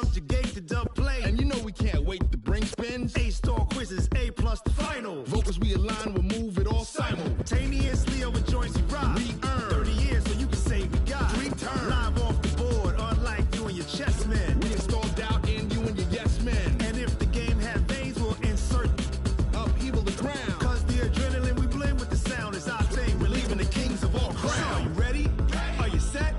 subjugate the dub play. And you know we can't wait to bring spins. A-star quizzes, A+ the final. Vocals we align, we'll move it all simultaneously over joints we rock. We earn 30 years so you can say we got 3 turns. Live off the board, unlike you and your chess men. We install doubt in you and your yes men. And if the game had veins, we'll insert upheaval the ground. Cause the adrenaline we blend with the sound is our thing. We're leaving the kings of all crowns. Are you ready? Are you set?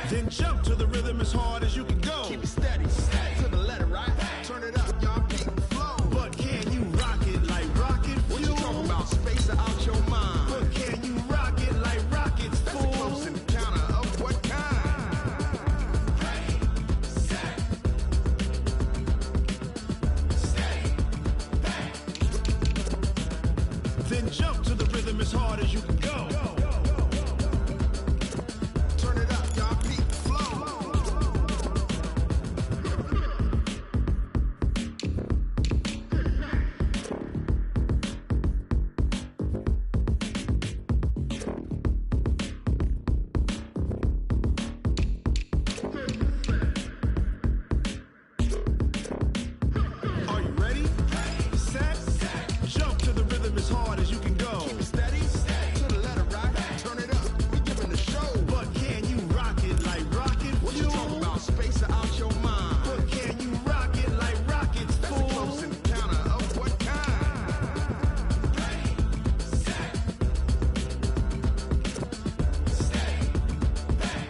Then jump to the rhythm as hard as you can go. Keep it steady, to the letter, right? Turn it up, y'all, beat the flow. But can you rock it like rocket fuel? What you talking about? Space out your mind. But can you rock it like rockets, fool? That's a close encounter of what kind? Ready, set, steady, back. Then jump to the rhythm as hard as you can go. Turn it up, y'all, beat the flow. Are you ready? Set, jump to the rhythm as hard as you can go. Keep it steady, to the letter, right? Turn it up, we giving the show. But can you rock it like rocket What you fuel? talking about? Space out your mind. But can you rock it like rockets, That's a fool? close encounter of what kind? Ready, set, steady, back.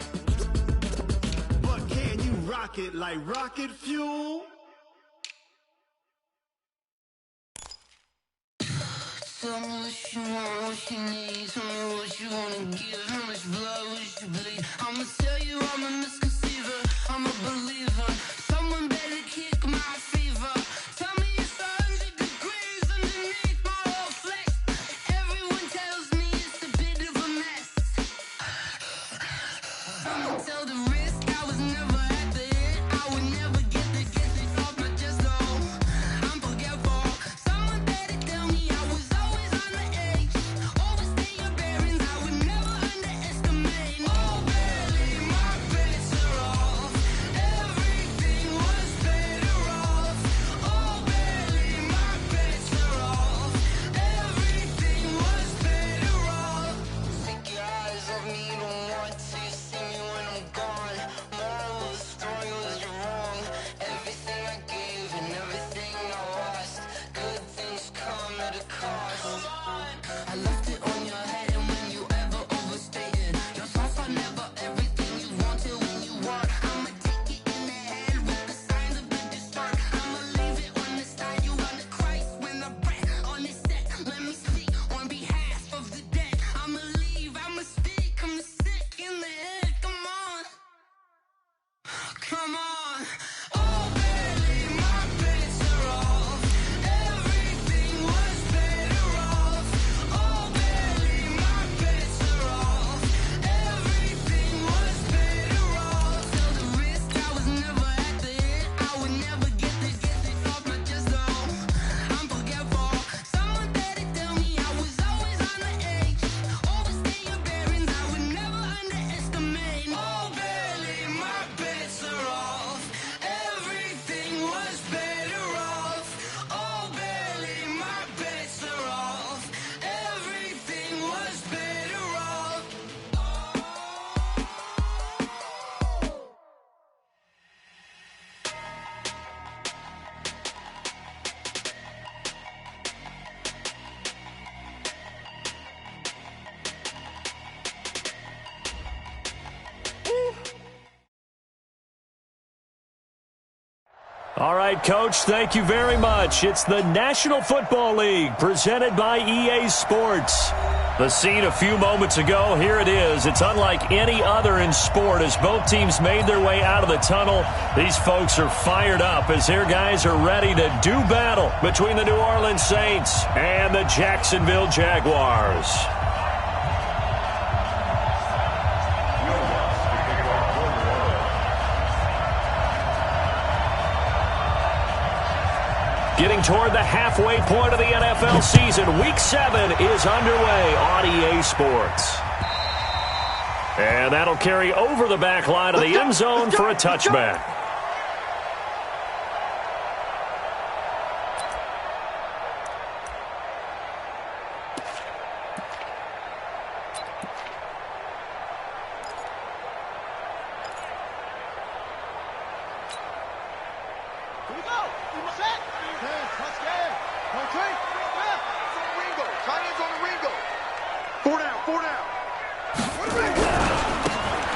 But can you rock it like rocket fuel? Tell me what you want, what you need. Tell me what you wanna give. How much blood would you bleed? I'ma tell you I'm a misconceiver. I'm a believer. Someone better kick my fever. Tell me it's 100 degrees underneath my whole flesh. Everyone tells me it's a bit of a mess. I'ma tell the risk I was never at the end. I would never get this off my chest though. I'm forgetful. Someone better tell me I was always on the edge. Overstay your bearings, I would never underestimate. Oh, barely my bets are off. Everything was better off. Oh, barely my bets are off. Everything was better off. Take your eyes off me, don't want to see me when I'm gone. Moral of the story was you're wrong. Everything I gave and everything I lost. Good things come at a cost. I left it on your head and when you ever overstated. Your thoughts are never everything you wanted when you want. I'ma take it in the head with the signs of the distort. I'ma leave it on the side. You on the Christ when I breath on this set. Let me speak on behalf of the dead. I'ma leave, I'ma speak. I'm sick in the head. Come on. Come on. Oh, barely my bets are off. Everything was better off. Oh, barely my bets are off. Everything was better off. Till the risk I was never at the end. I would never get this off my chest though. I'm forgetful. Someone better tell me I was always on the edge. Overstay your bearings, I would never underestimate. Oh, barely my bets are off. Everything was better off. Oh, barely my bets are off. Everything was better off. All right, Coach, thank you very much. It's the National Football League presented by EA Sports. The scene a few moments ago, here it is. It's unlike any other in sport as both teams made their way out of the tunnel. These folks are fired up as their guys are ready to do battle between the New Orleans Saints and the Jacksonville Jaguars. Getting toward the halfway point of the NFL season, Week 7 is underway on EA Sports. And that'll carry over the back line of the end zone for a touchback.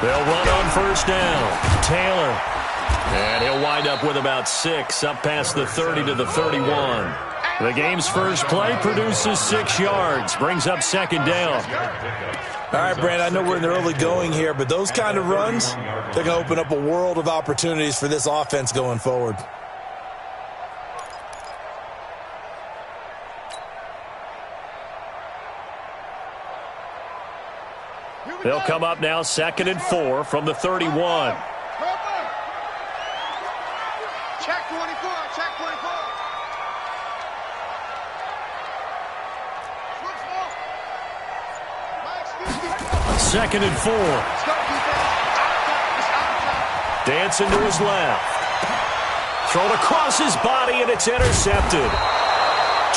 They'll run on first down. Taylor. And he'll wind up with about 6, up past the 30 to the 31. The game's first play produces 6 yards, brings up second down. All right, Brand, I know we're in the early going here, but those kind of runs, they're going to open up a world of opportunities for this offense going forward. They'll come up now 2nd and 4 from the 31. Check 24, check 24. 2nd and 4. Dancing to his left. Thrown across his body, and it's intercepted.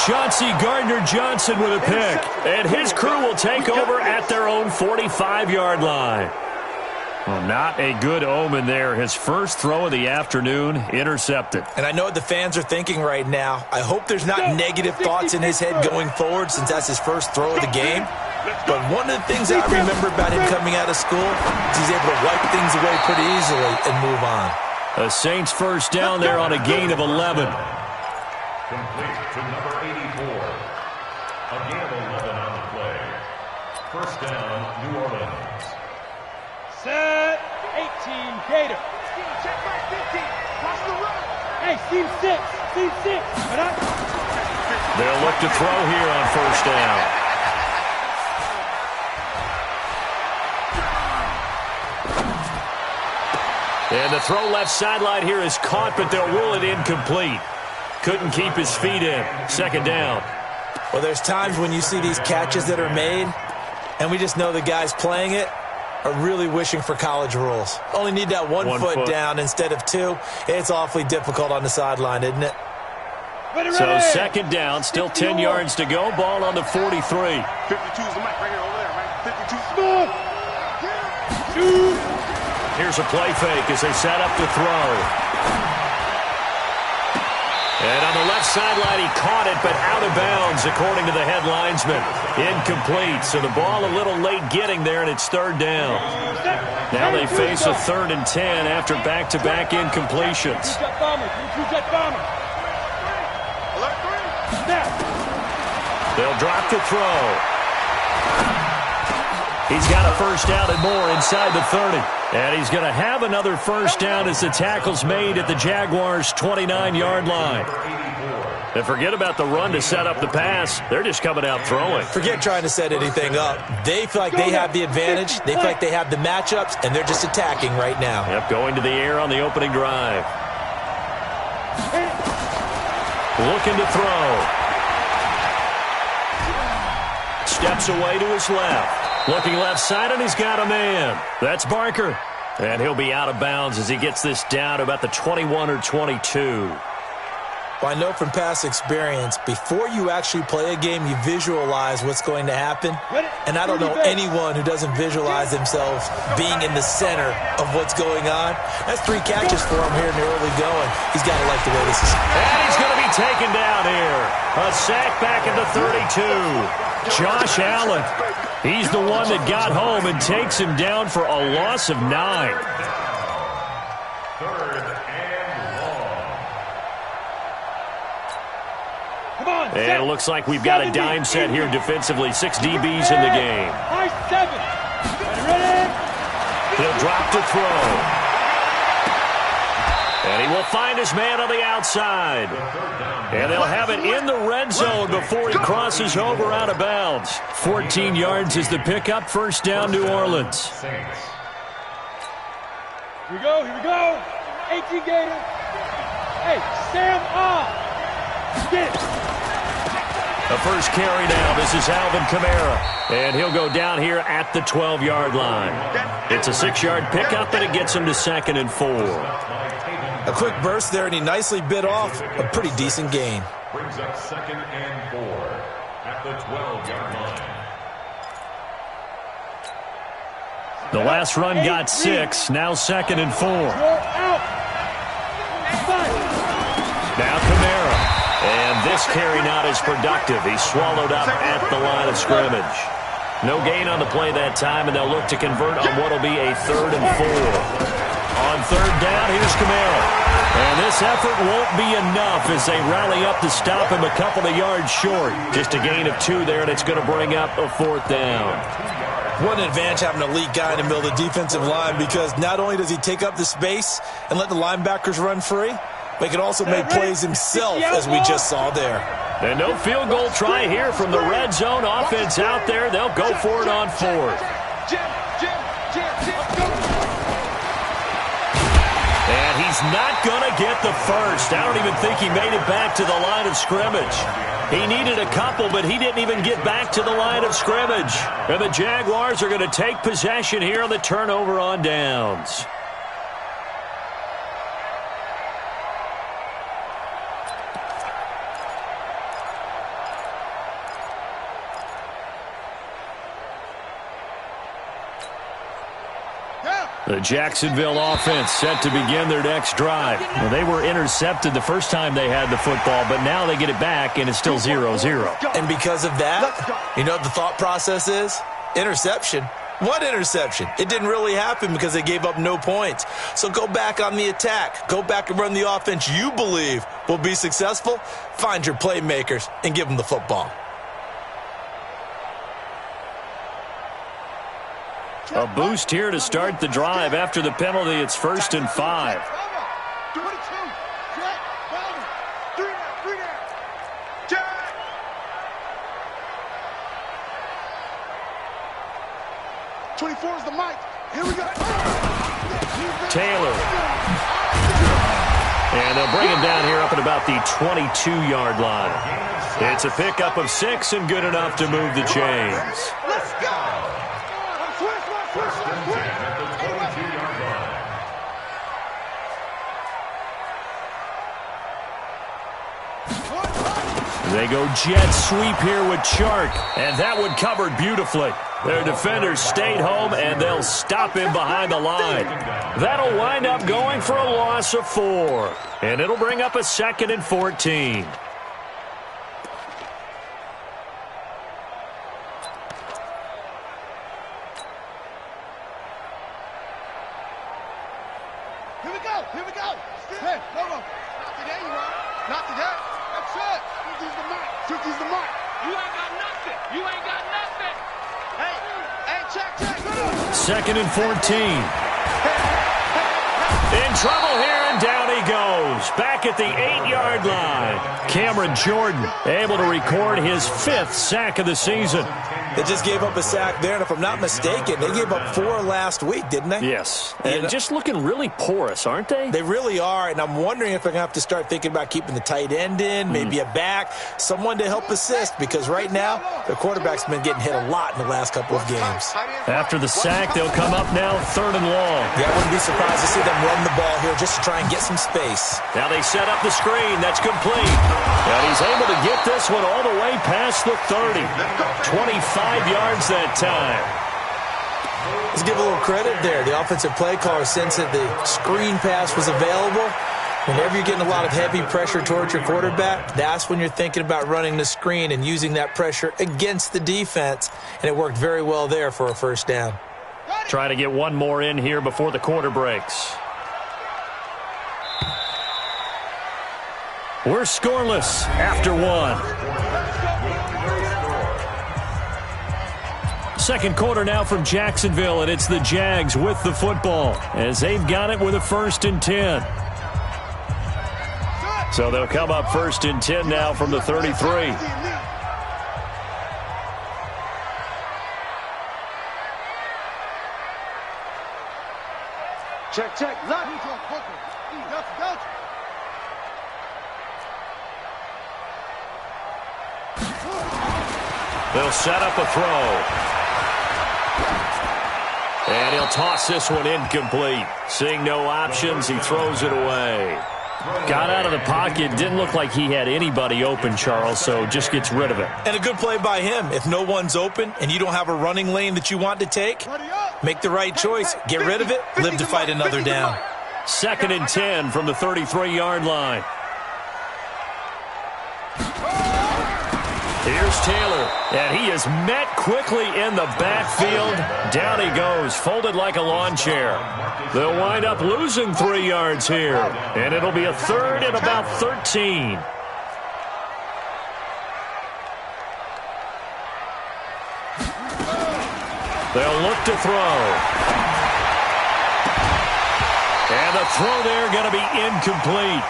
Chauncey Gardner-Johnson with a pick. And his crew will take over at their own 45-yard line. Well, not a good omen there. His first throw of the afternoon, intercepted. And I know what the fans are thinking right now. I hope there's not negative thoughts in his head going forward since that's his first throw of the game. But one of the things I remember about him coming out of school is he's able to wipe things away pretty easily and move on. The Saints first down there on a gain of 11. Complete to number 84. A gain of 11 on the play. First down, New Orleans. Set 18, Gator. Check back 15. Cross the road. Hey, seam 6. Seam 6. They'll look to throw here on first down. And the throw left sideline here is caught, but they'll rule it incomplete. Couldn't keep his feet in. Second down. Well, there's times when you see these catches that are made, and we just know the guys playing it are really wishing for college rules. Only need that one foot down instead of 2. It's awfully difficult on the sideline, isn't it? So second down, still 10 yards to go. Ball on the 43. 52 is the mic right here over there, man. 52. Here's a play fake as they set up to throw. And on the left sideline, he caught it, but out of bounds, according to the head linesman. Incomplete, so the ball a little late getting there, and it's third down. Now they face a 3rd and 10 after back-to-back incompletions. They'll drop the throw. He's got a first down and more inside the 30. And he's going to have another first down as the tackle's made at the Jaguars' 29-yard line. And forget about the run to set up the pass. They're just coming out throwing. Forget trying to set anything up. They feel like they have the advantage. They feel like they have the matchups, and they're just attacking right now. Yep, going to the air on the opening drive. Looking to throw. Steps away to his left. Looking left side, and he's got a man. That's Barker. And he'll be out of bounds as he gets this down to about the 21 or 22. Well, I know from past experience, before you actually play a game, you visualize what's going to happen. And I don't know anyone who doesn't visualize themselves being in the center of what's going on. That's 3 catches for him here in the early going. He's got to like the way this is. And he's going to be taken down here. A sack back at the 32. Josh Allen. He's the one that got home and takes him down for a loss of 9. 3rd and long. Come on, And it looks like we've got a dime set here defensively. 6 DBs in the game. High 7. Ready? He'll drop to throw. And he will find his man on the outside. And they'll have it in the red zone before he crosses over out of bounds. 14 yards is the pickup. First down, New Orleans. Saints. Here we go, here we go. 18 Gator. Hey, Sam off. Get it. The first carry now. This is Alvin Kamara. And he'll go down here at the 12-yard line. It's a 6-yard pickup, and it gets him to 2nd and 4. A quick burst there, and he nicely bit off a pretty decent gain. Brings up 2nd and 4 at the 12-yard line. The last run got 6. Now 2nd and 4. You're out. 5. carry not as productive. He's swallowed up at the line of scrimmage. No gain on the play that time, and they'll look to convert on what will be a 3rd and 4. On 3rd down, here's Kamara. And this effort won't be enough as they rally up to stop him a couple of yards short. Just a gain of 2 there, and it's going to bring up a 4th down. What an advantage having an elite guy in the middle of the defensive line, because not only does he take up the space and let the linebackers run free, but he can also make plays himself, as we just saw there. And no field goal try here from the red zone offense out there. They'll go for it on 4th. And he's not going to get the first. I don't even think he made it back to the line of scrimmage. He needed a couple, but he didn't even get back to the line of scrimmage. And the Jaguars are going to take possession here on the turnover on downs. The Jacksonville offense set to begin their next drive. Well, they were intercepted the first time they had the football, but now they get it back, and it's still 0-0. And because of that, you know what the thought process is? Interception. What interception? It didn't really happen because they gave up no points. So go back on the attack. Go back and run the offense you believe will be successful. Find your playmakers and give them the football. A boost here to start the drive. After the penalty, it's 1st and 5. 24 is the mic. Here we go. Taylor. And they'll bring him down here up at about the 22-yard line. It's a pickup of 6 and good enough to move the chains. Let's go. First and 10 at the 22-yard line. They go jet sweep here with Chark, and that one covered beautifully. Their defenders stayed home, and they'll stop him behind the line. That'll wind up going for a loss of 4, and it'll bring up a 2nd and 14. Here we go. Hey, no. Not today, you are. Not today. That's it. Use the mic. You ain't got nothing. Hey, check. 2nd and 14. In trouble here, and down he goes. Back at the 8-yard line. Cameron Jordan able to record his 5th sack of the season. They just gave up a sack there, and if I'm not mistaken, they gave up 4 last week, didn't they? Yes, and just looking really porous, aren't they? They really are, and I'm wondering if they're going to have to start thinking about keeping the tight end in, maybe a back, someone to help assist, because right now, their quarterback's been getting hit a lot in the last couple of games. After the sack, they'll come up now 3rd and long. Yeah, I wouldn't be surprised to see them run the ball here just to try and get some space. Now they set up the screen. That's complete. And he's able to get this one all the way past the 30. 25 yards that time. Let's give a little credit there. The offensive play caller sensed that the screen pass was available. Whenever you're getting a lot of heavy pressure towards your quarterback, that's when you're thinking about running the screen and using that pressure against the defense. And it worked very well there for a 1st down. Try to get one more in here before the quarter breaks. We're scoreless after 1. 2nd quarter now from Jacksonville, and it's the Jags with the football as they've got it with a 1st and 10. So they'll come up 1st and 10 now from the 33. Check. They'll set up a throw. And he'll toss this one incomplete. Seeing no options, he throws it away. Got out of the pocket. Didn't look like he had anybody open, Charles, so just gets rid of it. And a good play by him. If no one's open and you don't have a running lane that you want to take, make the right choice. Get rid of it. Live to fight another down. 2nd and 10 from the 33-yard line. Here's Taylor, and he is met quickly in the backfield. Down he goes, folded like a lawn chair. They'll wind up losing 3 yards here, and it'll be a third and about 13. They'll look to throw. And the throw there going to be incomplete.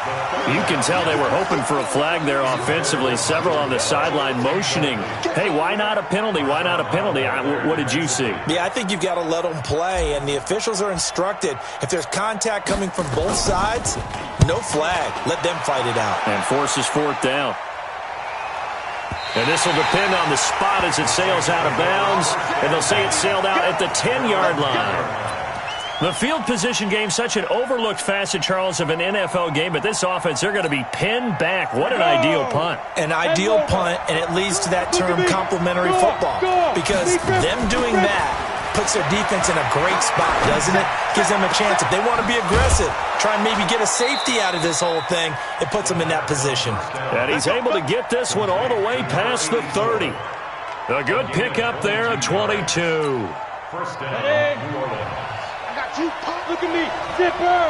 You can tell they were hoping for a flag there offensively. Several on the sideline motioning. Hey, why not a penalty? Why not a penalty? What did you see? Yeah, I think you've got to let them play, and the officials are instructed. If there's contact coming from both sides, no flag. Let them fight it out. And forces 4th down. And this will depend on the spot as it sails out of bounds. And they'll say it sailed out at the 10-yard line. The field position game, such an overlooked facet, Charles, of an NFL game. But this offense, they're going to be pinned back. What an ideal punt. An ideal punt, and it leads to that term complementary football. Because them doing that puts their defense in a great spot, doesn't it? Gives them a chance. If they want to be aggressive, try and maybe get a safety out of this whole thing, it puts them in that position. And he's able to get this one all the way past the 30. A good pickup there at 22. First down, New Orleans. Look at me, zipper.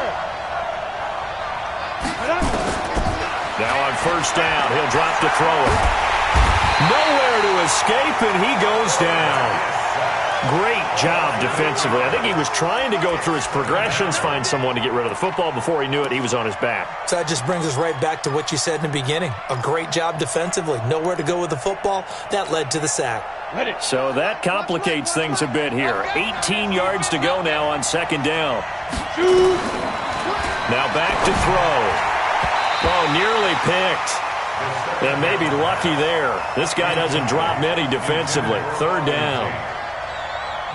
Now on first down, he'll drop to throw it. Nowhere to escape, and he goes down. Great job defensively. I think he was trying to go through his progressions, find someone to get rid of the football. Before he knew it, he was on his back. So that just brings us right back to what you said in the beginning. A great job defensively. Nowhere to go with the football. That led to the sack. So that complicates things a bit here. 18 yards to go now on second down. Now back to throw. Oh, nearly picked. And maybe lucky there. This guy doesn't drop many defensively. Third down.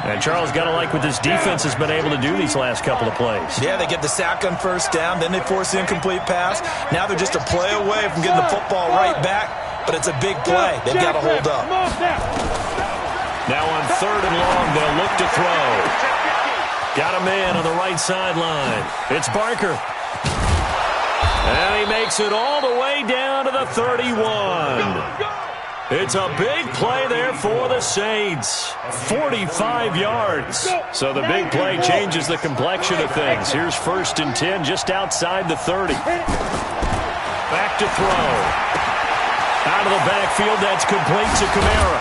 And Charles, got to like what this defense has been able to do these last couple of plays. Yeah, they get the sack on first down, then they force the incomplete pass. Now they're just a play away from getting the football right back, but it's a big play. They've got to hold up. Now on third and long, they'll look to throw. Got a man on the right sideline. It's Barker. And he makes it all the way down to the 31. It's a big play there for the Saints. 45 yards. So the big play changes the complexion of things. Here's first and 10 just outside the 30. Back to throw. Out of the backfield, that's complete to Kamara.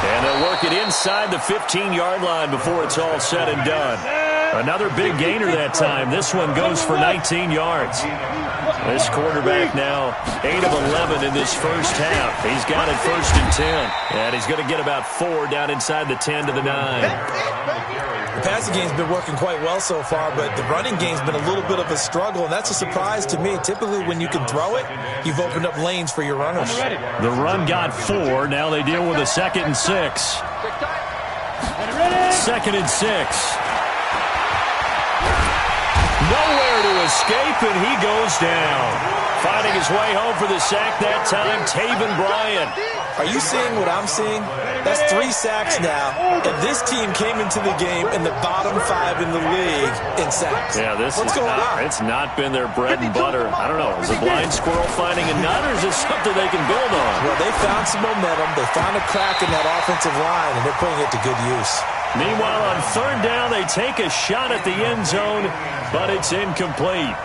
And they'll work it inside the 15-yard line before it's all said and done. Another big gainer that time. This one goes for 19 yards. This quarterback now 8 of 11 in this first half. He's got it first and 10. And he's going to get about 4 down inside the 10 to the 9. The passing game's been working quite well so far, but the running game's been a little bit of a struggle, and that's a surprise to me. Typically, when you can throw it, you've opened up lanes for your runners. The run got 4. Now they deal with a 2nd and 6. 2nd and 6. Nowhere to escape, and he goes down. Finding his way home for the sack that time, Taven Bryan. Are you seeing what I'm seeing? That's 3 sacks now, and this team came into the game in the bottom 5 in the league in sacks. Yeah, What's going on? It's not been their bread and butter. I don't know. Is a blind squirrel finding a nut, or is this something they can build on? Well, they found some momentum. They found a crack in that offensive line, and they're putting it to good use. Meanwhile, on third down, they take a shot at the end zone, but it's incomplete.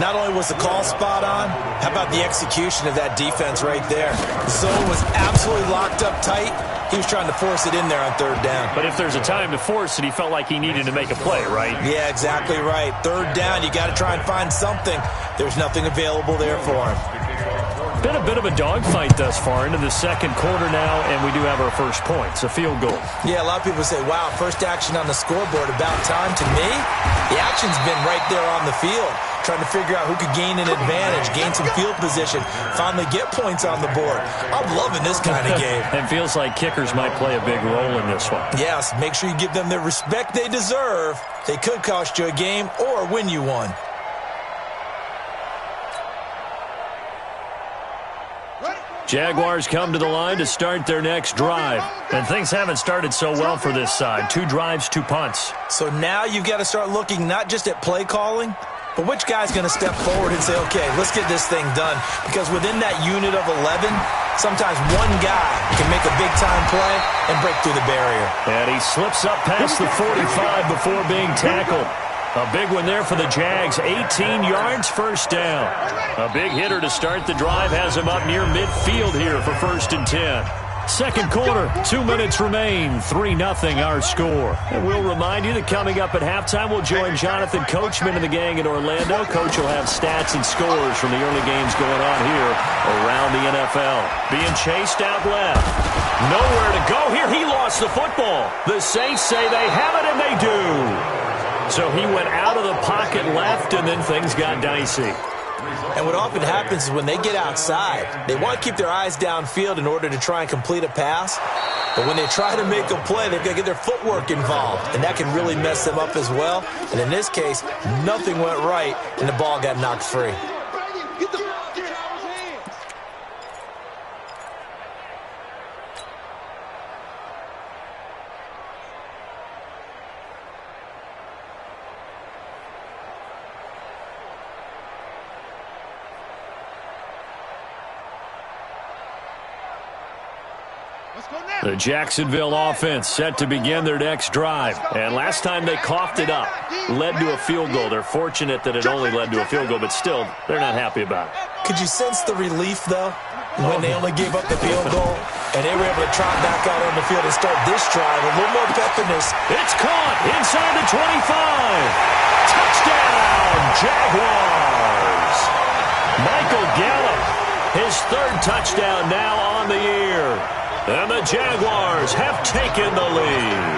Not only was the call spot on, how about the execution of that defense right there? The zone was absolutely locked up tight. He was trying to force it in there on third down. But if there's a time to force it, he felt like he needed to make a play, right? Yeah, exactly right. Third down, you got to try and find something. There's nothing available there for him. Been a bit of a dogfight thus far into the second quarter now, and we do have our first point. It's a field goal. Yeah, a lot of people say, wow, first action on the scoreboard, about time. To me, the action's been right there on the field, trying to figure out who could gain an advantage, gain some field position, finally get points on the board. I'm loving this kind of game. It feels like kickers might play a big role in this one. Yes, make sure you give them the respect they deserve. They could cost you a game or win you one. Jaguars come to the line to start their next drive. And things haven't started so well for this side. 2 drives, 2 punts. So now you've got to start looking not just at play calling, But which guy's going to step forward and say, okay, let's get this thing done? Because within that unit of 11, sometimes one guy can make a big-time play and break through the barrier. And he slips up past the 45 before being tackled. A big one there for the Jags. 18 yards, first down. A big hitter to start the drive has him up near midfield here for 1st and 10. Second quarter, 2 minutes remain, 3-0 our score. And we'll remind you that coming up at halftime, we'll join Jonathan Coachman and the gang in Orlando. Coach will have stats and scores from the early games going on here around the NFL. Being chased out left. Nowhere to go here. He lost the football. The Saints say they have it, and they do. So he went out of the pocket left, and then things got dicey. And what often happens is when they get outside, they want to keep their eyes downfield in order to try and complete a pass. But when they try to make a play, they've got to get their footwork involved, and that can really mess them up as well. And in this case, nothing went right, and the ball got knocked free. The Jacksonville offense set to begin their next drive. And last time they coughed it up, led to a field goal. They're fortunate that it only led to a field goal, but still, they're not happy about it. Could you sense the relief, though, when they only gave up the field goal and they were able to trot back out on the field and start this drive? A little more pep in this. It's caught inside the 25. Touchdown, Jaguars. Michael Gallup, his 3rd touchdown now on the year. And the Jaguars have taken the lead.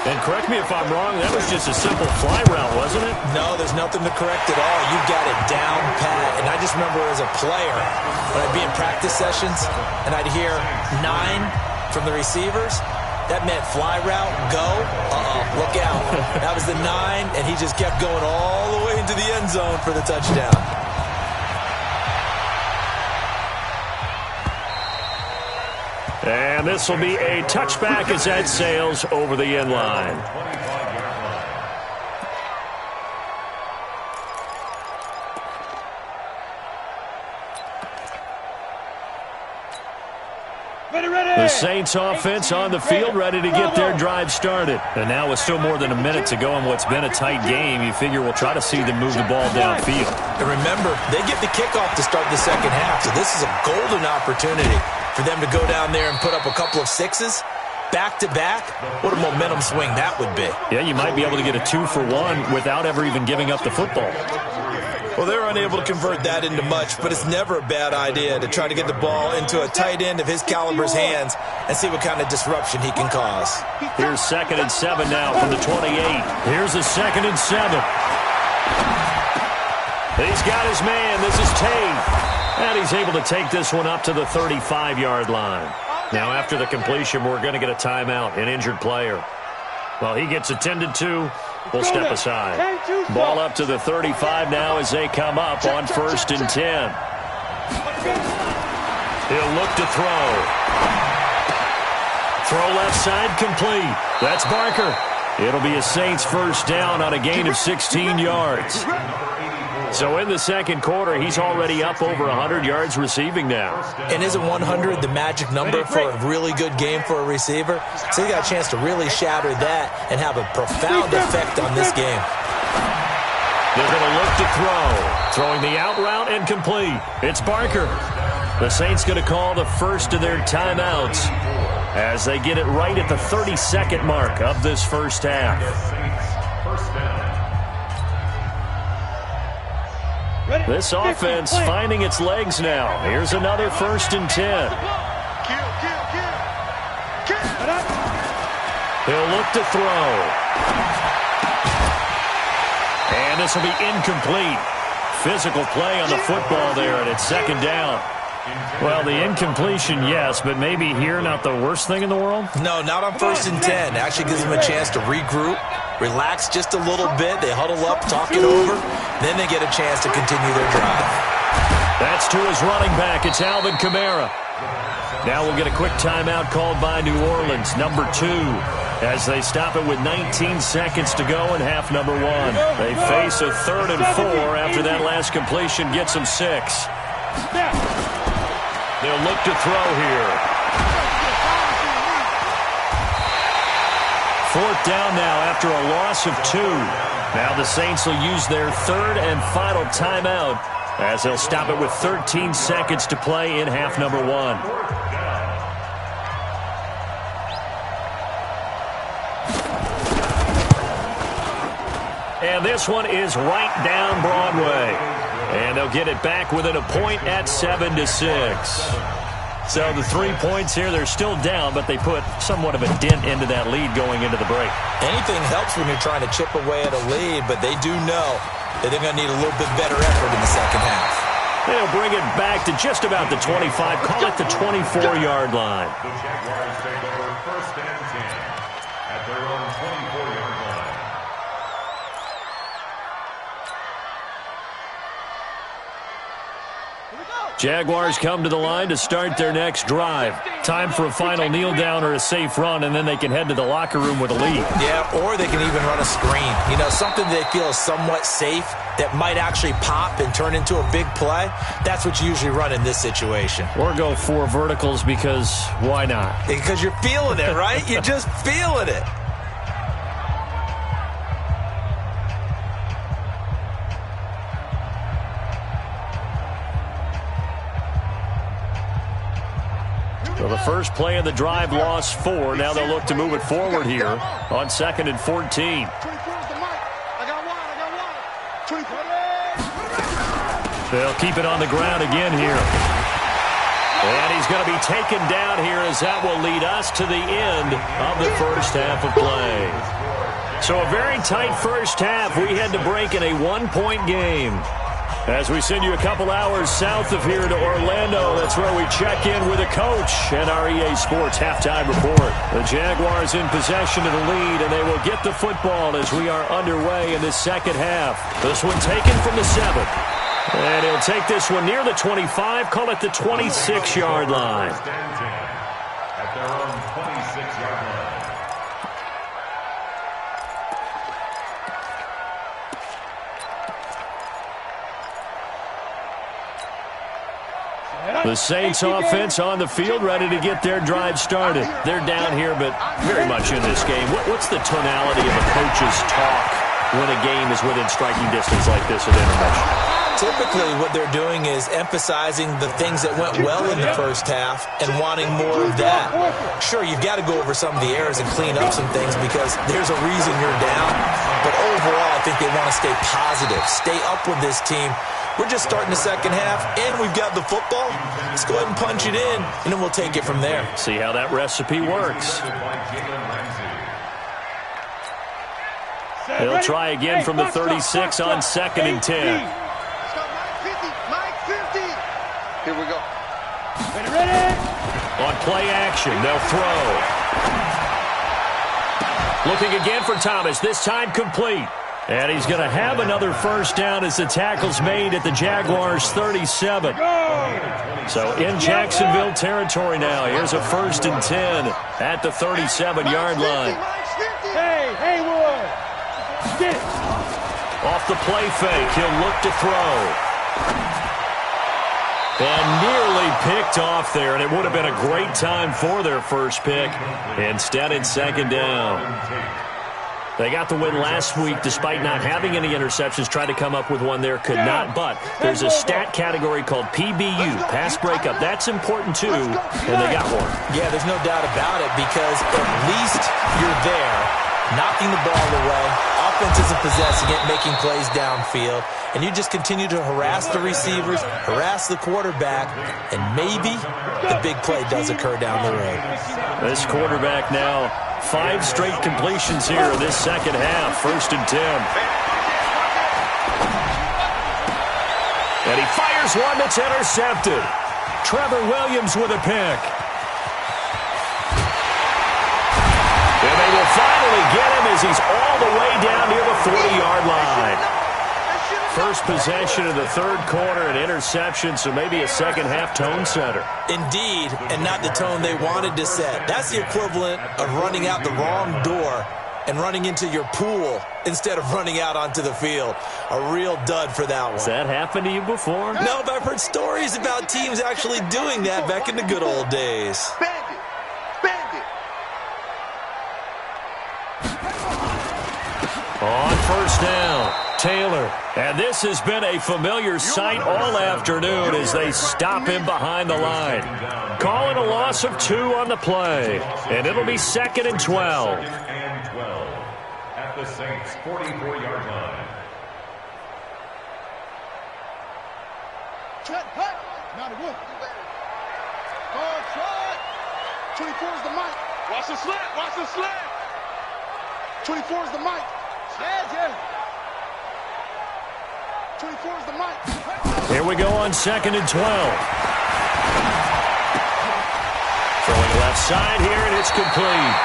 And correct me if I'm wrong, that was just a simple fly route, wasn't it? No, there's nothing to correct at all. You got it down pat. And I just remember as a player, when I'd be in practice sessions and I'd hear 9 from the receivers, that meant fly route, go, look out. That was the 9, and he just kept going all the way into the end zone for the touchdown. And this will be a touchback as that sails over the end line. The Saints offense on the field, ready to get their drive started. And now with still more than a minute to go in what's been a tight game, you figure we'll try to see them move the ball downfield. And remember, they get the kickoff to start the second half, so this is a golden opportunity for them to go down there and put up a couple of 6s back-to-back. What a momentum swing that would be. Yeah, you might be able to get a 2-for-1 without ever even giving up the football. Well, they're unable to convert that into much, but it's never a bad idea to try to get the ball into a tight end of his caliber's hands and see what kind of disruption he can cause. Here's 2nd and 7 now from the 28. Here's a 2nd and 7. He's got his man. This is Tate. And he's able to take this one up to the 35-yard line. Now, after the completion, we're going to get a timeout, an injured player. Well, he gets attended to. We'll step aside. Ball up to the 35 now as they come up on 1st and 10. He'll look to throw. Throw left side complete. That's Barker. It'll be a Saints first down on a gain of 16 yards. So in the second quarter, he's already up over 100 yards receiving now. And isn't 100 the magic number for a really good game for a receiver? So he got a chance to really shatter that and have a profound effect on this game. They're going to look to throw. Throwing the out route and complete. It's Barker. The Saints going to call the first of their timeouts as they get it right at the 32nd mark of this first half. This offense finding its legs now. Here's another 1st and 10. He'll look to throw. And this will be incomplete. Physical play on the football there, and it's 2nd down. Well, the incompletion, yes, but maybe here not the worst thing in the world? No, not on 1st and 10. Actually gives them a chance to regroup, relax just a little bit. They huddle up, talk it over. Then they get a chance to continue their drive. That's to his running back. It's Alvin Kamara. Now we'll get a quick timeout called by New Orleans, number 2, as they stop it with 19 seconds to go in half number 1. They face a 3rd and 4 after that last completion gets them 6. They'll look to throw here. 4th down now after a loss of 2. Now the Saints will use their 3rd and final timeout as they'll stop it with 13 seconds to play in half number 1. And this one is right down Broadway. And they'll get it back within a point at 7-6. So the 3 points here, they're still down, but they put somewhat of a dent into that lead going into the break. Anything helps when you're trying to chip away at a lead, but they do know that they're going to need a little bit better effort in the second half. They'll bring it back to just about the 25, call it the 24-yard line. The Jaguars take over 1st and 10 at their own 24-yard line. Jaguars come to the line to start their next drive. Time for a final kneel down or a safe run, and then they can head to the locker room with a lead. Yeah, or they can even run a screen. You know, something they feel is somewhat safe that might actually pop and turn into a big play. That's what you usually run in this situation. Or go 4 verticals because why not? Because you're feeling it, right? You're just feeling it. So the first play of the drive lost 4. Now they'll look to move it forward here on 2nd and 14. They'll keep it on the ground again here. And he's going to be taken down here as that will lead us to the end of the first half of play. So a very tight first half. We had to break in a 1-point game. As we send you a couple hours south of here to Orlando, that's where we check in with a coach and our EA Sports halftime report. The Jaguars in possession of the lead, and they will get the football as we are underway in the second half. This one taken from the 7. And he'll take this one near the 25, call it the 26-yard line. At their own 26-yard line. The Saints offense on the field, ready to get their drive started. They're down here, but very much in this game. What's the tonality of a coach's talk when a game is within striking distance like this at intermission? Typically, what they're doing is emphasizing the things that went well in the first half and wanting more of that. Sure, you've got to go over some of the errors and clean up some things because there's a reason you're down. But overall, I think they want to stay positive, stay up with this team. We're just starting the second half, and we've got the football. Let's go ahead and punch it in, and then we'll take it from there. See how that recipe works. He'll try again from the 36 on 2nd and 10. Here we go. Ready? On play action, they'll throw. Looking again for Thomas, this time complete. And he's going to have another first down as the tackle's made at the Jaguars' 37. So in Jacksonville territory now. Here's a 1st and 10 at the 37-yard line. Hey, Haywood. Get. Off the play fake, he'll look to throw. And nearly picked off there, and it would have been a great time for their first pick. Instead, it's 2nd down. They got the win last week despite not having any interceptions. Tried to come up with one there, could not. But there's a stat category called PBU, pass breakup. That's important too, and they got one. Yeah, there's no doubt about it because at least you're there, knocking the ball away. Offense isn't possessing it, making plays downfield. And you just continue to harass the receivers, harass the quarterback, and maybe the big play does occur down the road. This quarterback now, 5 straight completions here in this second half. 1st and 10. And he fires one that's intercepted. Trevor Williams with a pick. And they will finally get him as he's all the way down near the 40-yard line. first possession of the third quarter, an interception, so maybe a second-half tone setter. Indeed, and not the tone they wanted to set. That's the equivalent of running out the wrong door and running into your pool instead of running out onto the field. A real dud for that one. Has that happened to you before? No, but I've heard stories about teams actually doing that back in the good old days. Bandit. Bandit. On first down, Taylor. And this has been a familiar sight all afternoon as they stop him behind the line. Calling a loss of 2 on the play. And it'll be 2nd and 12. And 12 at the Saints' 44-yard line. Trent, hut. Now the wood. Oh, Trent. 24 is the mic. Watch the slant. Watch the slant. 24 is the mic. Yeah. 24 is the mic. Here we go on 2nd and 12. Throwing left side here, and it's complete.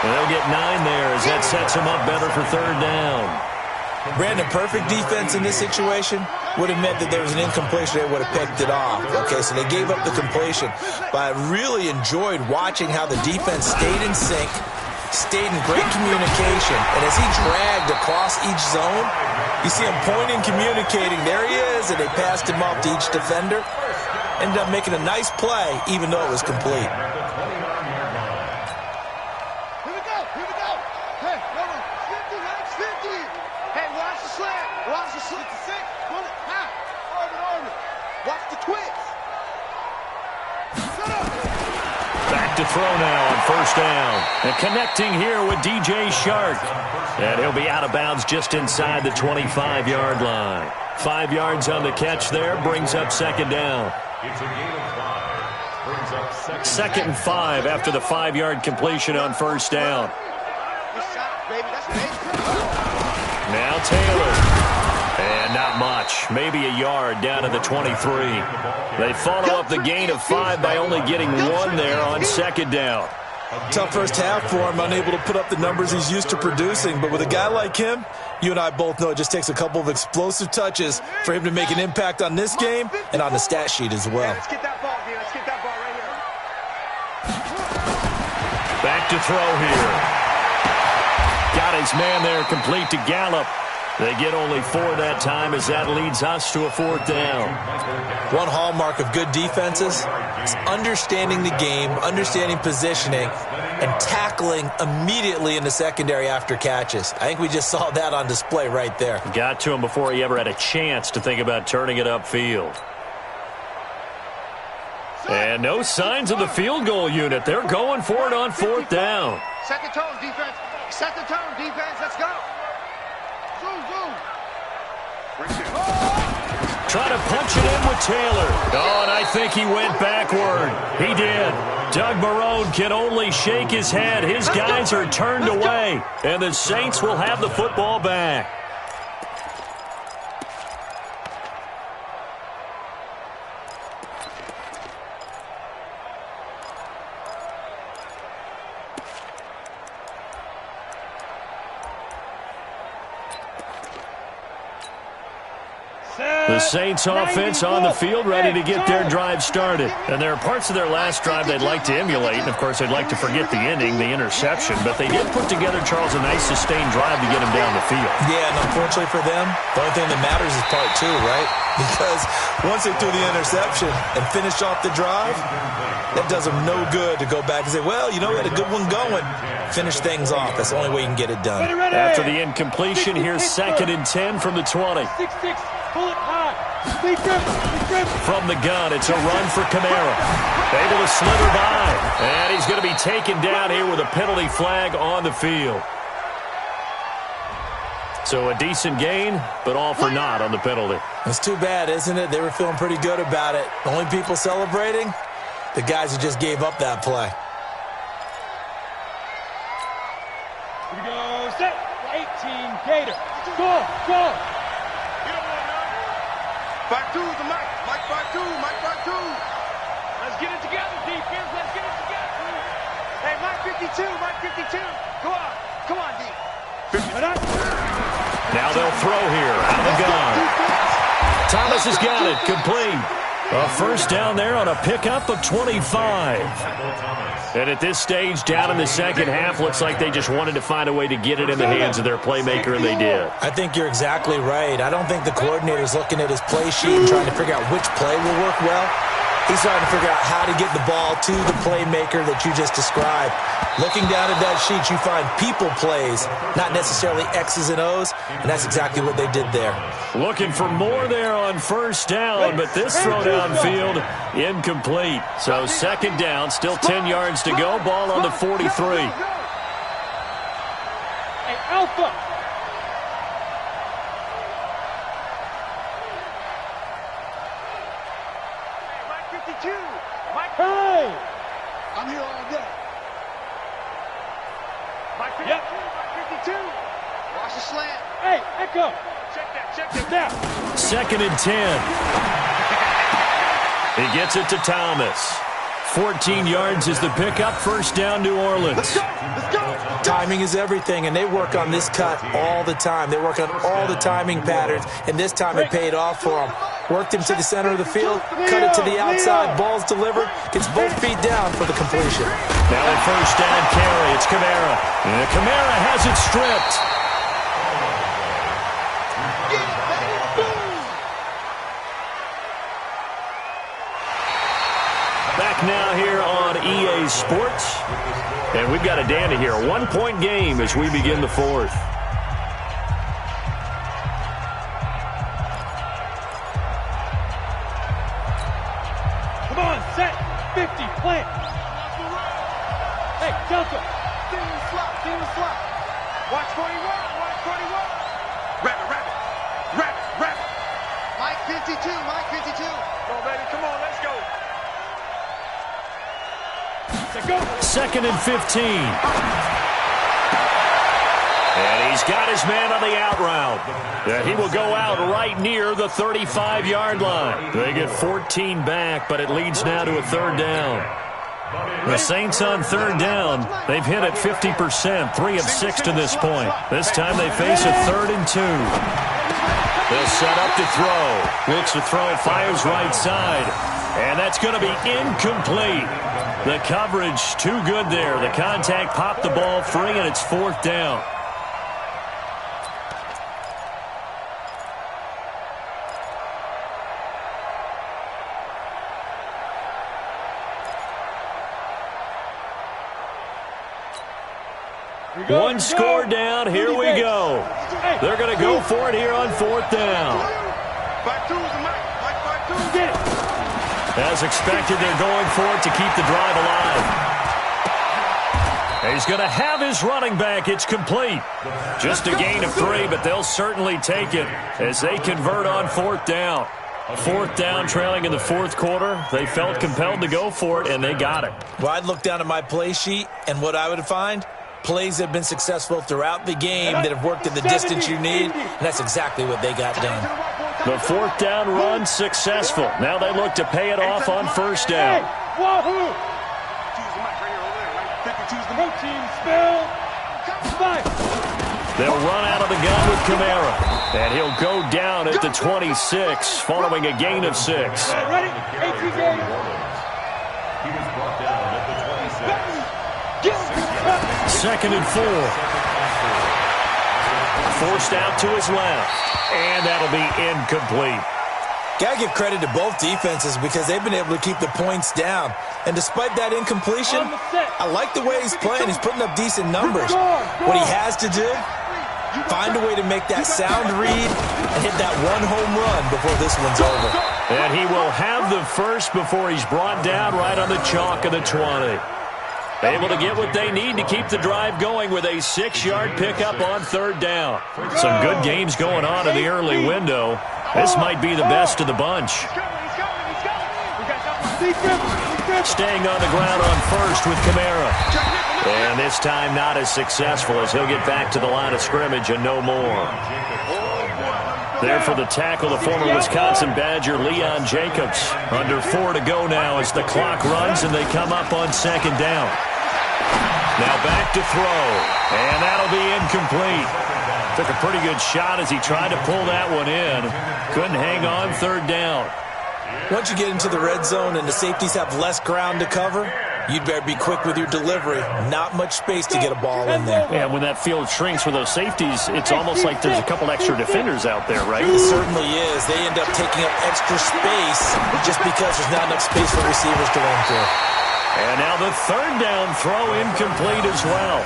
And they'll get 9 there as that sets them up better for 3rd down. Brandon, perfect defense in this situation would have meant that there was an incompletion. They would have picked it off. Okay, so they gave up the completion. But I really enjoyed watching how the defense stayed in sync, stayed in great communication. And as he dragged across each zone, you see him pointing, communicating. There he is, and they passed him off to each defender. Ended up making a nice play, even though it was complete. Here we go. Hey, no. 50, Max, 50. Hey, watch the slant. Watch the slant. 6. Pull it. High. Orbit. Watch the twist. Shut up. Back to throw now on 1st down. And connecting here with DJ Shark. And he'll be out of bounds just inside the 25-yard line. 5 yards on the catch there, brings up 2nd down. It's a gain of 5. Brings up 2nd and 5 after the 5-yard completion on 1st down. Good shot, baby. That's big. Now Taylor. And not much. Maybe a yard down to the 23. They follow up the gain of 5 by only getting 1 there on 2nd down. Tough first half for him, unable to put up the numbers he's used to producing. But with a guy like him, you and I both know it just takes a couple of explosive touches for him to make an impact on this game and on the stat sheet as well. Let's get that ball, dude. Let's get that ball right here. Back to throw here. Got his man there complete to Gallup. They get only 4 that time as that leads us to a 4th down. One hallmark of good defenses is understanding the game, understanding positioning, and tackling immediately in the secondary after catches. I think we just saw that on display right there. Got to him before he ever had a chance to think about turning it upfield. And no signs of the field goal unit. They're going for it on 4th down. Set the tone, defense. Set the tone, defense. Let's go. Zoom. Trying to punch it in with Taylor. Oh, and I think he went backward. He did. Doug Marrone can only shake his head. His guys are turned away, and the Saints will have the football back. The Saints offense on the field, ready to get their drive started. And there are parts of their last drive they'd like to emulate. And, of course, they'd like to forget the ending, the interception. But they did put together, Charles, a nice sustained drive to get him down the field. Yeah, and unfortunately for them, the only thing that matters is part 2, right? Because once they threw the interception and finished off the drive, that does them no good to go back and say, well, you know, we had a good one going. Finish things off. That's the only way you can get it done. After the incompletion, here's 2nd and 10 from the 20. 6-6. Pull it high. Big grip. From the gun, it's a run for Kamara. Able to slither by. And he's going to be taken down here with a penalty flag on the field. So a decent gain, but all for naught on the penalty. It's too bad, isn't it? They were feeling pretty good about it. The only people celebrating, the guys who just gave up that play. Here we go. Set. 18 Gator. Go. Back 2 is the mic. Mike back 2. Let's get it together, defense. Let's get it together. Hey, Mike 52. Come on, D. 50. Now they'll throw here. Out of the gun. Thomas has got it. Complete. A first down there on a pickup of 25. And at this stage, down in the second half, looks like they just wanted to find a way to get it in the hands of their playmaker, and they did. I think you're exactly right. I don't think the coordinator's looking at his play sheet and trying to figure out which play will work well. He's trying to figure out how to get the ball to the playmaker that you just described. Looking down at that sheet, you find people plays, not necessarily X's and O's, and that's exactly what they did there. Looking for more there on first down, but this throw downfield incomplete. So second down, still 10 yards to go. Ball on the 43. Hey, Alpha. Hey! I'm here all day. Yep. 52. Watch the slant. Hey, Echo. Check that. Second and 10. He gets it to Thomas. 14 yards is the pickup. First down, New Orleans. Let's go. Timing is everything, and they work on this cut all the time. They work on all the timing patterns, and this time it paid off for them. Worked him to the center of the field, cut it to the outside, ball's delivered, gets both feet down for the completion. Now a first down carry. It's Kamara. And Kamara has it stripped. Back now here on EA Sports. And we've got a dandy here. A one-point game as we begin the fourth. Come on, set. 50, plant. Hey, Delta. Steven slot. Watch 41. Rabbit. Mike 52. Come on, baby. Come on, let's go. Second and 15. And he's got his man on the out route. He will go out right near the 35-yard line. They get 14 back, but it leads now to a third down. The Saints on third down, they've hit it 50%, 3 of 6 to this point. This time they face a 3rd and 2. They'll set up to throw. Looks to throw it, fires right side. And that's going to be incomplete. The coverage too good there. The contact popped the ball free, and it's 4th down. One score down. Here we go. They're going to go for it here on 4th down. Back two, Mike. Get it. As expected, they're going for it to keep the drive alive. He's going to have his running back. It's complete. Just a gain of 3, but they'll certainly take it as they convert on 4th down. 4th down, trailing in the 4th quarter. They felt compelled to go for it, and they got it. Well, I'd look down at my play sheet, and what I would find, plays that have been successful throughout the game that have worked in the distance you need, and that's exactly what they got done. The 4th down run successful. Now they look to pay it off on first down. Wahoo! Protein spill. Spike. They'll run out of the gun with Kamara. And he'll go down at the 26 following a gain of 6. Ready? 18 games. He was brought down at the 26. Second and 4. Forced out to his left. And that'll be incomplete. Got to give credit to both defenses because they've been able to keep the points down. And despite that incompletion, I like the way he's playing. He's putting up decent numbers. What he has to do, find a way to make that sound read and hit that one home run before this one's over. And he will have the first before he's brought down right on the chalk of the 20. Able to get what they need to keep the drive going with a 6-yard pickup on 3rd down. Some good games going on in the early window. This might be the best of the bunch. Staying on the ground on first with Kamara. And this time not as successful as he'll get back to the line of scrimmage and no more. There for the tackle, the former Wisconsin Badger, Leon Jacobs. Under 4 to go now as the clock runs and they come up on 2nd down. Now back to throw. And that'll be incomplete. Took a pretty good shot as he tried to pull that one in. Couldn't hang on third down. Once you get into the red zone and the safeties have less ground to cover, you'd better be quick with your delivery. Not much space to get a ball in there. And when that field shrinks with those safeties, it's almost like there's a couple extra defenders out there, right? It certainly is. They end up taking up extra space just because there's not enough space for receivers to run through. And now the third down throw incomplete as well.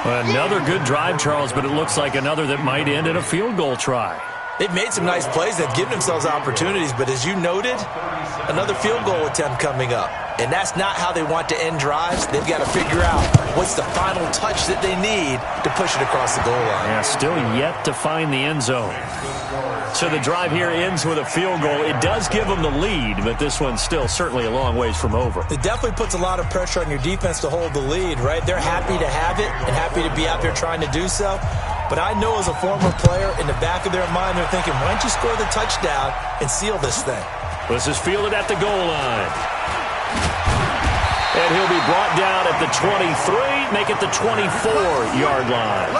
Another good drive, Charles, but it looks like another that might end in a field goal try. They've made some nice plays. They've given themselves opportunities, but as you noted, another field goal attempt coming up. And that's not how they want to end drives. They've got to figure out what's the final touch that they need to push it across the goal line. Yeah, still yet to find the end zone. So the drive here ends with a field goal. It does give them the lead, but this one's still certainly a long ways from over. It definitely puts a lot of pressure on your defense to hold the lead, right? They're happy to have it and happy to be out there trying to do so. But I know as a former player, in the back of their mind, they're thinking, why don't you score the touchdown and seal this thing? This is fielded at the goal line. And he'll be brought down at the 23, make it the 24-yard line.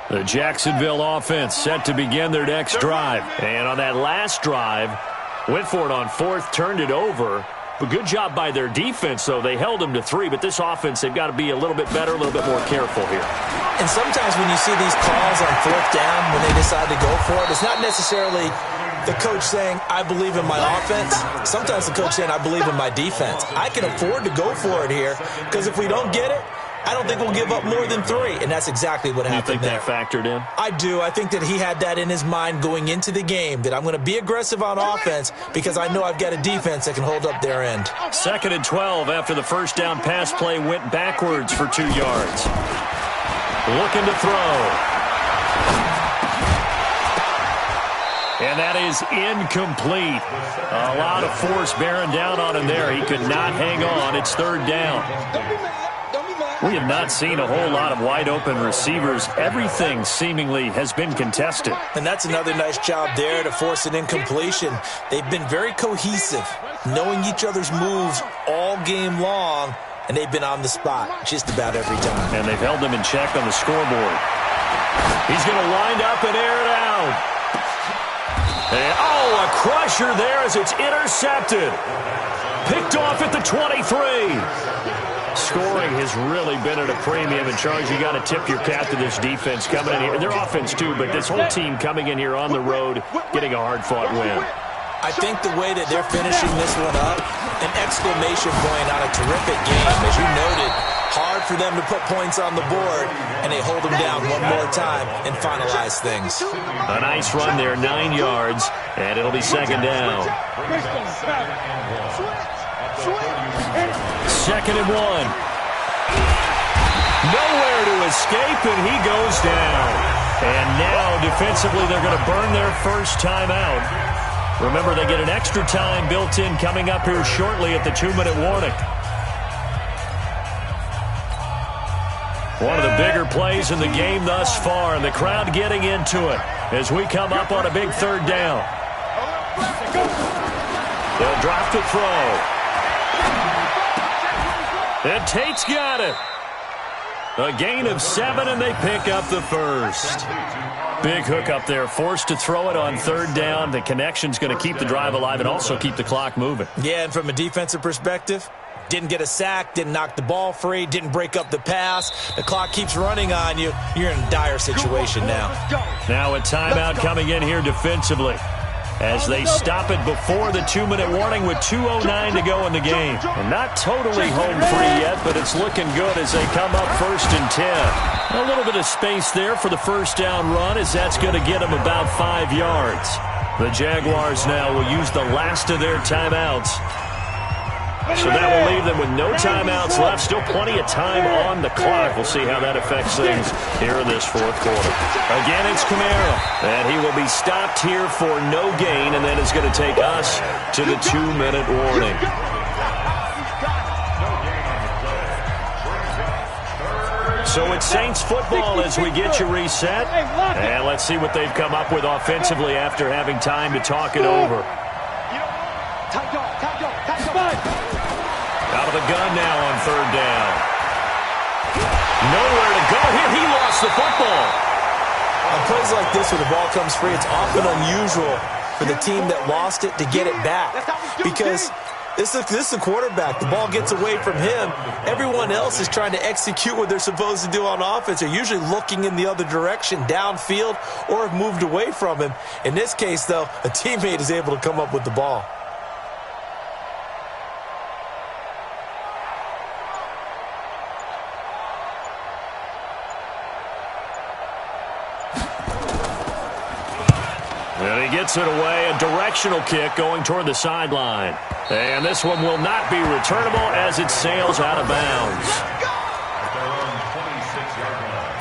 The Jacksonville offense set to begin their next drive. And on that last drive, went for it on fourth, turned it over. But good job by their defense, though. They held them to 3, but this offense, they've got to be a little bit better, a little bit more careful here. And sometimes when you see these calls on fourth down, when they decide to go for it, it's not necessarily the coach saying, I believe in my offense. Sometimes the coach saying, I believe in my defense. I can afford to go for it here, because if we don't get it, I don't think we'll give up more than 3, and that's exactly what happened there. You think that factored in? I do. I think that he had that in his mind going into the game, that I'm going to be aggressive on offense because I know I've got a defense that can hold up their end. 2nd and 12 after the first down pass play went backwards for 2 yards. Looking to throw. And that is incomplete. A lot of force bearing down on him there. He could not hang on. It's 3rd down. We have not seen a whole lot of wide-open receivers. Everything seemingly has been contested. And that's another nice job there to force an incompletion. They've been very cohesive, knowing each other's moves all game long, and they've been on the spot just about every time. And they've held them in check on the scoreboard. He's going to wind up and air it out. And, a crusher there as it's intercepted. Picked off at the 23. Scoring has really been at a premium, and Charles, you got to tip your cap to this defense coming in here. Their offense, too, but this whole team coming in here on the road, getting a hard-fought win. I think the way that they're finishing this one up, an exclamation point on a terrific game. As you noted, hard for them to put points on the board, and they hold them down one more time and finalize things. A nice run there, 9 yards, and it'll be 2nd down. 2nd and 1. Nowhere to escape, and he goes down. And now, defensively, they're going to burn their first time out. Remember, they get an extra time built in coming up here shortly at the 2-minute warning. One of the bigger plays in the game thus far, and the crowd getting into it as we come up on a big 3rd down. They'll drop to throw. And Tate's got it. A gain of 7, and they pick up the first. Big hook up there, forced to throw it on 3rd down. The connection's going to keep the drive alive and also keep the clock moving. Yeah, and from a defensive perspective, didn't get a sack, didn't knock the ball free, didn't break up the pass. The clock keeps running on you. You're in a dire situation now. Now a timeout coming in here defensively, as they stop it before the 2-minute warning with 2:09 to go in the game. And not totally home free yet, but it's looking good as they come up 1st and 10. A little bit of space there for the first down run, as that's going to get them about 5 yards. The Jaguars now will use the last of their timeouts So that will leave them with no timeouts left. Still plenty of time on the clock. We'll see how that affects things here in this fourth quarter. Again, it's Kamara. And he will be stopped here for no gain, and then it's going to take us to the 2-minute warning. So it's Saints football as we get you reset. And let's see what they've come up with offensively after having time to talk it over. Out of the gun now on third down. Nowhere to go here. He lost the football. On plays like this, when the ball comes free, it's often unusual for the team that lost it to get it back. Because this is the quarterback. The ball gets away from him. Everyone else is trying to execute what they're supposed to do on offense. They're usually looking in the other direction, downfield, or have moved away from him. In this case, though, a teammate is able to come up with the ball. And he gets it away, a directional kick going toward the sideline. And this one will not be returnable as it sails out of bounds. At their own 26-yard line.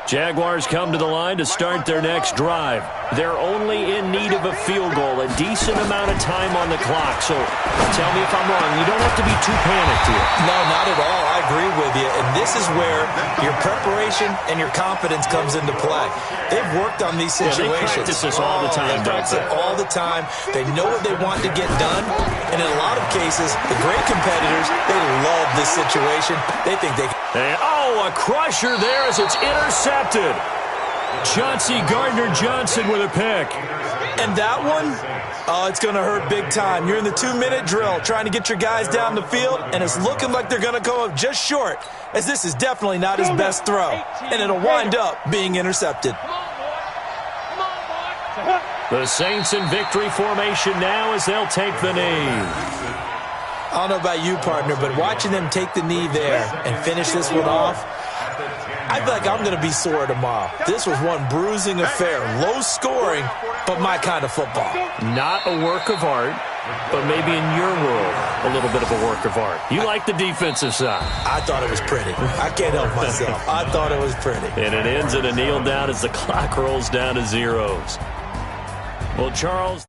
Jaguars come to the line to start their next drive. They're only in need of a field goal, a decent amount of time on the clock. So tell me if I'm wrong. You don't have to be too panicked here. No, not at all. I agree with you. And this is where your preparation and your confidence comes into play. They've worked on these situations. They practice this all the time. They practice it all the time. They know what they want to get done. And in a lot of cases, the great competitors, they love this situation. They think they can. And, a crusher there as it's intercepted. Chauncey Gardner-Johnson with a pick. And that one, it's going to hurt big time. You're in the 2-minute drill trying to get your guys down the field, and it's looking like they're going to come up just short, as this is definitely not his best throw, and it'll wind up being intercepted. The Saints in victory formation now as they'll take the knee. I don't know about you, partner, but watching them take the knee there and finish this one off, I feel like I'm going to be sore tomorrow. This was one bruising affair. Low scoring, but my kind of football. Not a work of art, but maybe in your world, a little bit of a work of art. You like the defensive side. I thought it was pretty. I can't help myself. I thought it was pretty. And it ends in a kneel down as the clock rolls down to zeros. Well, Charles...